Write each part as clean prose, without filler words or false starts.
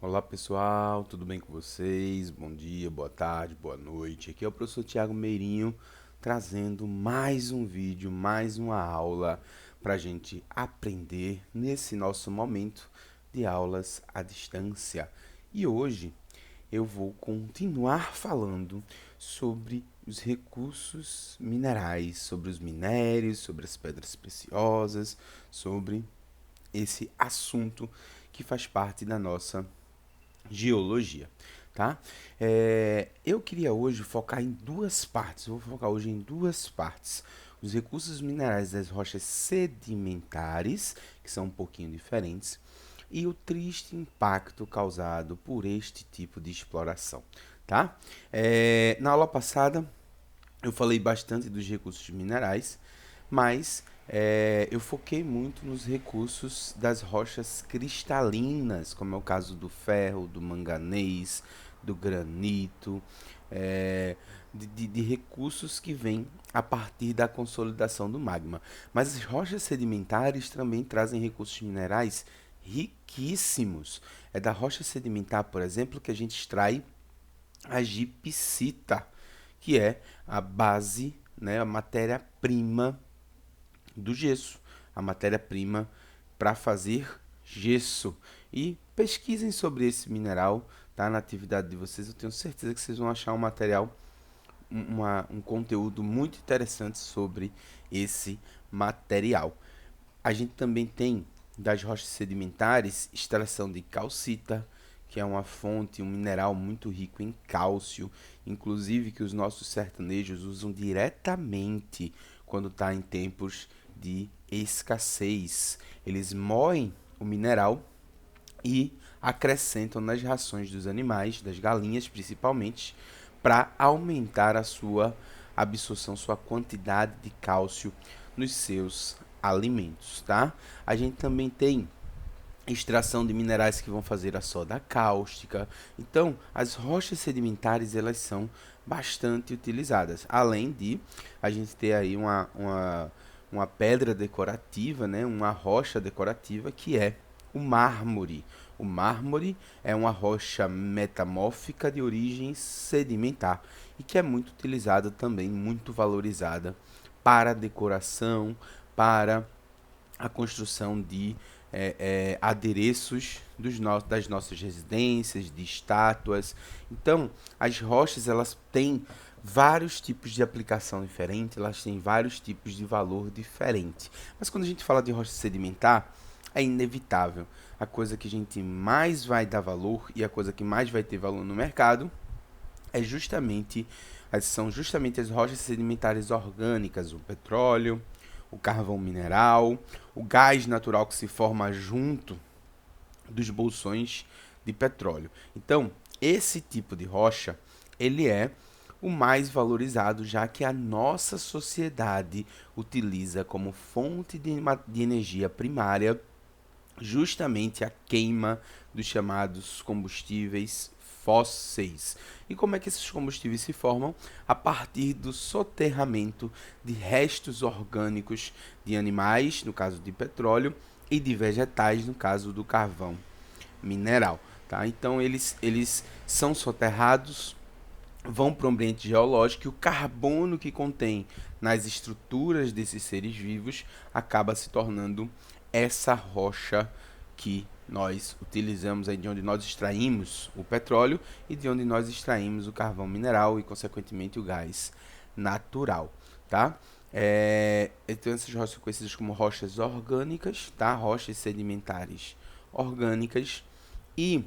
Olá pessoal, tudo bem com vocês? Bom dia, boa tarde, boa noite. Aqui é o professor Tiago Meirinho trazendo mais um vídeo, mais uma aula para a gente aprender nesse nosso momento de aulas à distância. E hoje eu vou continuar falando sobre os recursos minerais, sobre os minérios, sobre as pedras preciosas, sobre esse assunto que faz parte da nossa geologia, tá? Eu queria hoje focar em duas partes. Eu vou focar hoje em duas partes. Os recursos minerais das rochas sedimentares, que são um pouquinho diferentes, e o triste impacto causado por este tipo de exploração, tá? Na aula passada eu falei bastante dos recursos minerais, mas eu foquei muito nos recursos das rochas cristalinas, como é o caso do ferro, do manganês, do granito, é, de recursos que vêm a partir da consolidação do magma. Mas as rochas sedimentares também trazem recursos minerais riquíssimos. É da rocha sedimentar, por exemplo, que a gente extrai a gipsita, que é a base, né, a matéria-prima do gesso, a matéria-prima para fazer gesso. E pesquisem sobre esse mineral, tá, na atividade de vocês. Eu tenho certeza que vocês vão achar um material, um conteúdo muito interessante sobre esse material. A gente também tem das rochas sedimentares extração de calcita, que é uma fonte, um mineral muito rico em cálcio, inclusive que os nossos sertanejos usam diretamente quando está em tempos de escassez. Eles moem o mineral e acrescentam nas rações dos animais, das galinhas principalmente, para aumentar a sua absorção, sua quantidade de cálcio nos seus alimentos, tá? A gente também tem extração de minerais que vão fazer a soda cáustica. Então, as rochas sedimentares elas são bastante utilizadas. Além de a gente ter aí uma pedra decorativa, né, uma rocha decorativa que é o mármore. O mármore é uma rocha metamórfica de origem sedimentar e que é muito utilizada também, muito valorizada para decoração, para a construção de adereços das nossas residências, de estátuas. Então, as rochas elas têm vários tipos de aplicação diferente, elas têm vários tipos de valor diferente. Mas quando a gente fala de rocha sedimentar, é inevitável. A coisa que a gente mais vai dar valor e a coisa que mais vai ter valor no mercado são justamente as rochas sedimentares orgânicas, o petróleo, o carvão mineral, o gás natural que se forma junto dos bolsões de petróleo. Então, esse tipo de rocha, ele é o mais valorizado, já que a nossa sociedade utiliza como fonte de energia primária justamente a queima dos chamados combustíveis fósseis. E como é que esses combustíveis se formam? A partir do soterramento de restos orgânicos de animais, no caso de petróleo, e de vegetais, no caso do carvão mineral. Tá? Então eles são soterrados, vão para o ambiente geológico e o carbono que contém nas estruturas desses seres vivos acaba se tornando essa rocha que nós utilizamos, aí de onde nós extraímos o petróleo e de onde nós extraímos o carvão mineral e, consequentemente, o gás natural. Tá? Então, essas rochas são conhecidas como rochas orgânicas, tá? Rochas sedimentares orgânicas, e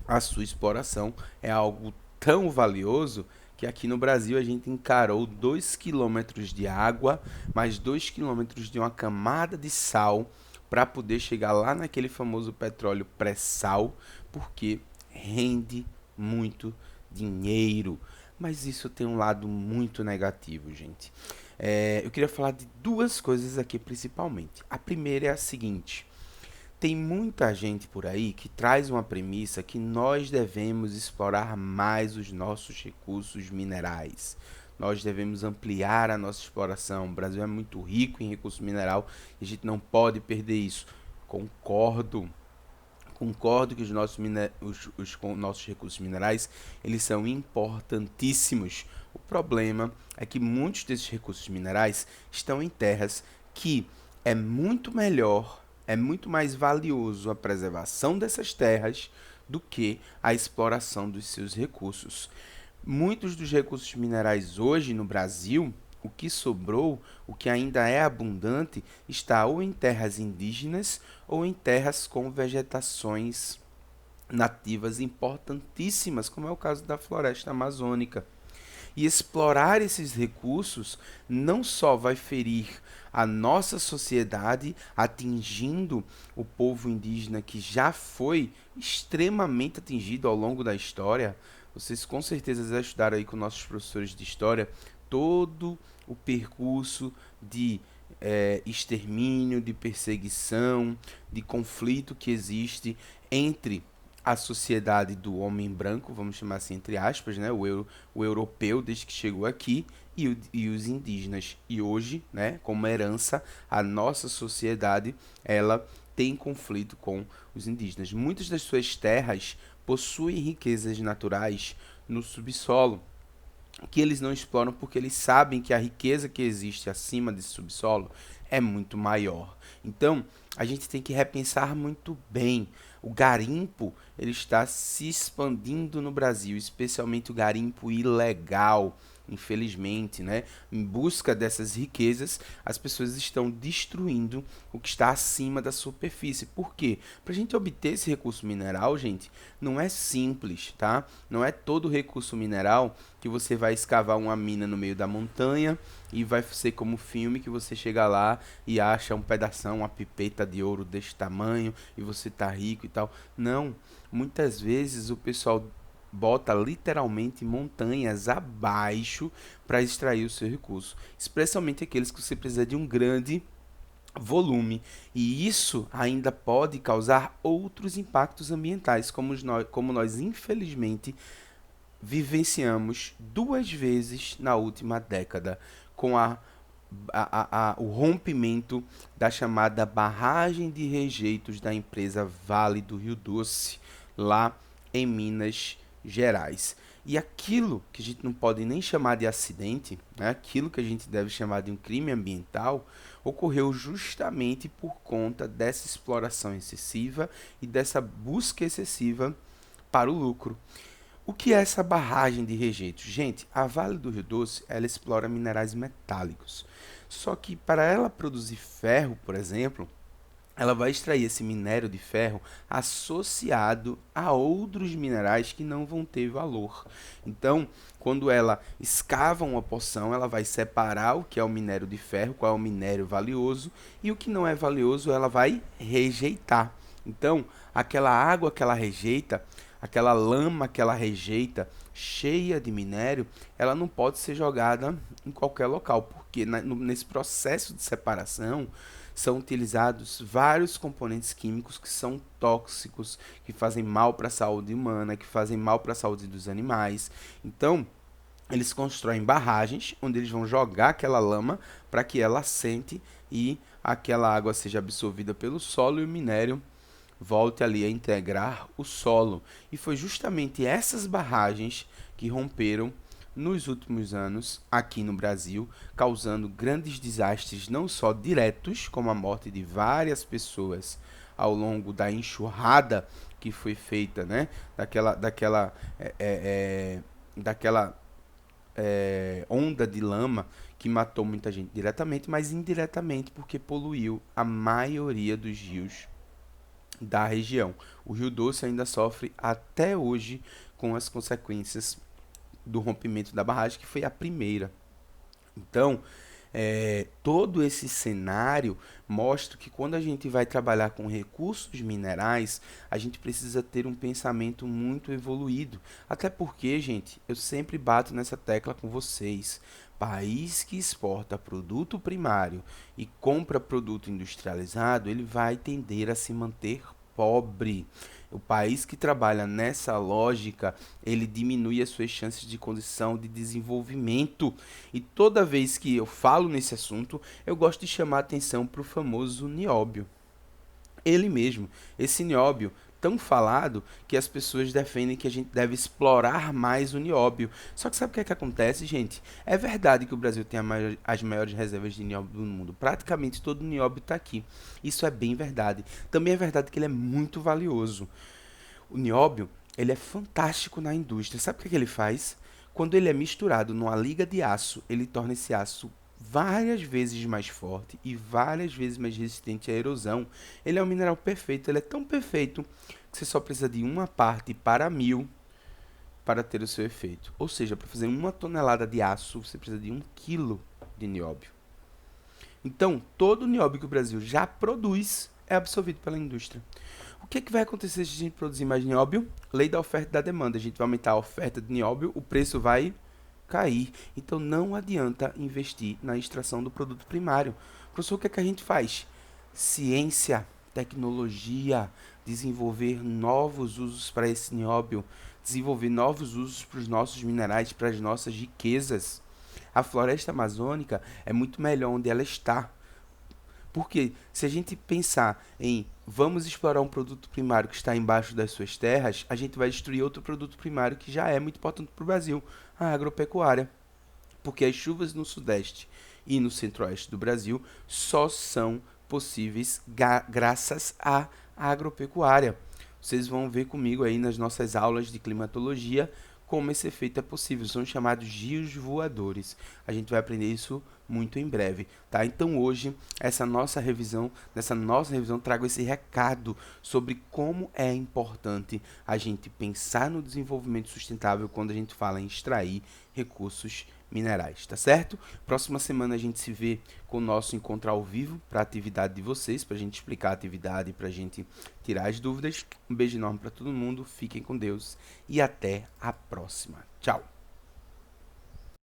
a sua exploração é algo tão valioso que aqui no Brasil a gente encarou 2 quilômetros de água, mais 2 quilômetros de uma camada de sal para poder chegar lá naquele famoso petróleo pré-sal, porque rende muito dinheiro. Mas isso tem um lado muito negativo, gente. Eu queria falar de duas coisas aqui principalmente. A primeira é a seguinte: tem muita gente por aí que traz uma premissa que nós devemos explorar mais os nossos recursos minerais. Nós devemos ampliar a nossa exploração. O Brasil é muito rico em recurso mineral e a gente não pode perder isso. Concordo, Concordo que os nossos recursos minerais, eles são importantíssimos. O problema é que muitos desses recursos minerais estão em terras que é muito melhor, é muito mais valioso a preservação dessas terras do que a exploração dos seus recursos. Muitos dos recursos minerais hoje no Brasil, o que sobrou, o que ainda é abundante, está ou em terras indígenas ou em terras com vegetações nativas importantíssimas, como é o caso da floresta amazônica. E explorar esses recursos não só vai ferir a nossa sociedade, atingindo o povo indígena que já foi extremamente atingido ao longo da história. Vocês com certeza já estudaram aí com nossos professores de história todo o percurso de extermínio, de perseguição, de conflito que existe entre a sociedade do homem branco, vamos chamar assim entre aspas, né, o europeu desde que chegou aqui e os indígenas. E hoje, né, como herança, a nossa sociedade ela tem conflito com os indígenas. Muitas das suas terras possuem riquezas naturais no subsolo, que eles não exploram porque eles sabem que a riqueza que existe acima desse subsolo é muito maior. Então, a gente tem que repensar muito bem. O garimpo, ele está se expandindo no Brasil, especialmente o garimpo ilegal. Infelizmente, né? Em busca dessas riquezas, as pessoas estão destruindo o que está acima da superfície. Por quê? Para a gente obter esse recurso mineral, gente, não é simples, tá? Não é todo recurso mineral que você vai escavar uma mina no meio da montanha e vai ser como filme que você chega lá e acha um pedação, uma pipeta de ouro desse tamanho e você tá rico e tal. Não, muitas vezes o pessoal bota literalmente montanhas abaixo para extrair o seu recurso, especialmente aqueles que você precisa de um grande volume, e isso ainda pode causar outros impactos ambientais, como nós infelizmente vivenciamos duas vezes na última década, com o rompimento da chamada barragem de rejeitos da empresa Vale do Rio Doce, lá em Minas Gerais. E aquilo que a gente não pode nem chamar de acidente, né, aquilo que a gente deve chamar de um crime ambiental, ocorreu justamente por conta dessa exploração excessiva e dessa busca excessiva para o lucro. O que é essa barragem de rejeitos? Gente, a Vale do Rio Doce, ela explora minerais metálicos. Só que para ela produzir ferro, por exemplo, ela vai extrair esse minério de ferro associado a outros minerais que não vão ter valor. Então, quando ela escava uma poção, ela vai separar o que é o minério de ferro, qual é o minério valioso, e o que não é valioso ela vai rejeitar. Então, aquela água que ela rejeita, aquela lama que ela rejeita, cheia de minério, ela não pode ser jogada em qualquer local, porque nesse processo de separação são utilizados vários componentes químicos que são tóxicos, que fazem mal para a saúde humana, que fazem mal para a saúde dos animais. Então, eles constroem barragens onde eles vão jogar aquela lama para que ela assente e aquela água seja absorvida pelo solo e o minério volte ali a integrar o solo. E foi justamente essas barragens que romperam nos últimos anos aqui no Brasil, causando grandes desastres não só diretos, como a morte de várias pessoas ao longo da enxurrada que foi feita, né? Daquela onda de lama que matou muita gente diretamente, mas indiretamente porque poluiu a maioria dos rios da região. O Rio Doce ainda sofre até hoje com as consequências do rompimento da barragem, que foi a primeira. Então, todo esse cenário mostra que quando a gente vai trabalhar com recursos minerais, a gente precisa ter um pensamento muito evoluído. Até porque, gente, eu sempre bato nessa tecla com vocês. País que exporta produto primário e compra produto industrializado, ele vai tender a se manter pobre. O país que trabalha nessa lógica, ele diminui as suas chances de condição de desenvolvimento. E toda vez que eu falo nesse assunto, eu gosto de chamar a atenção para o famoso nióbio. Ele mesmo, esse nióbio, tão falado que as pessoas defendem que a gente deve explorar mais o nióbio. Só que sabe o que é que acontece, gente? É verdade que o Brasil tem as maiores reservas de nióbio do mundo. Praticamente todo o nióbio está aqui. Isso é bem verdade. Também é verdade que ele é muito valioso. O nióbio, ele é fantástico na indústria. Sabe o que é que ele faz? Quando ele é misturado numa liga de aço, ele torna esse aço várias vezes mais forte e várias vezes mais resistente à erosão. Ele é um mineral perfeito, ele é tão perfeito que você só precisa de uma parte para 1000 para ter o seu efeito. Ou seja, para fazer 1 tonelada de aço, você precisa de 1 quilo de nióbio. Então, todo o nióbio que o Brasil já produz é absorvido pela indústria. O que, que vai acontecer se a gente produzir mais nióbio? Lei da oferta e da demanda. A gente vai aumentar a oferta de nióbio, o preço vai cair. Então não adianta investir na extração do produto primário. Professor, o que é que a gente faz? Ciência, tecnologia, desenvolver novos usos para esse nióbio, desenvolver novos usos para os nossos minerais, para as nossas riquezas. A floresta amazônica é muito melhor onde ela está. Porque se a gente pensar em vamos explorar um produto primário que está embaixo das suas terras, a gente vai destruir outro produto primário que já é muito importante para o Brasil, a agropecuária. Porque as chuvas no sudeste e no centro-oeste do Brasil só são possíveis graças à agropecuária. Vocês vão ver comigo aí nas nossas aulas de climatologia como esse efeito é possível. São chamados rios voadores. A gente vai aprender isso muito em breve, tá? Então hoje, nessa nossa revisão, trago esse recado sobre como é importante a gente pensar no desenvolvimento sustentável quando a gente fala em extrair recursos minerais, tá certo? Próxima semana a gente se vê com o nosso encontro ao vivo para a atividade de vocês, para a gente explicar a atividade, para a gente tirar as dúvidas. Um beijo enorme para todo mundo, fiquem com Deus e até a próxima. Tchau!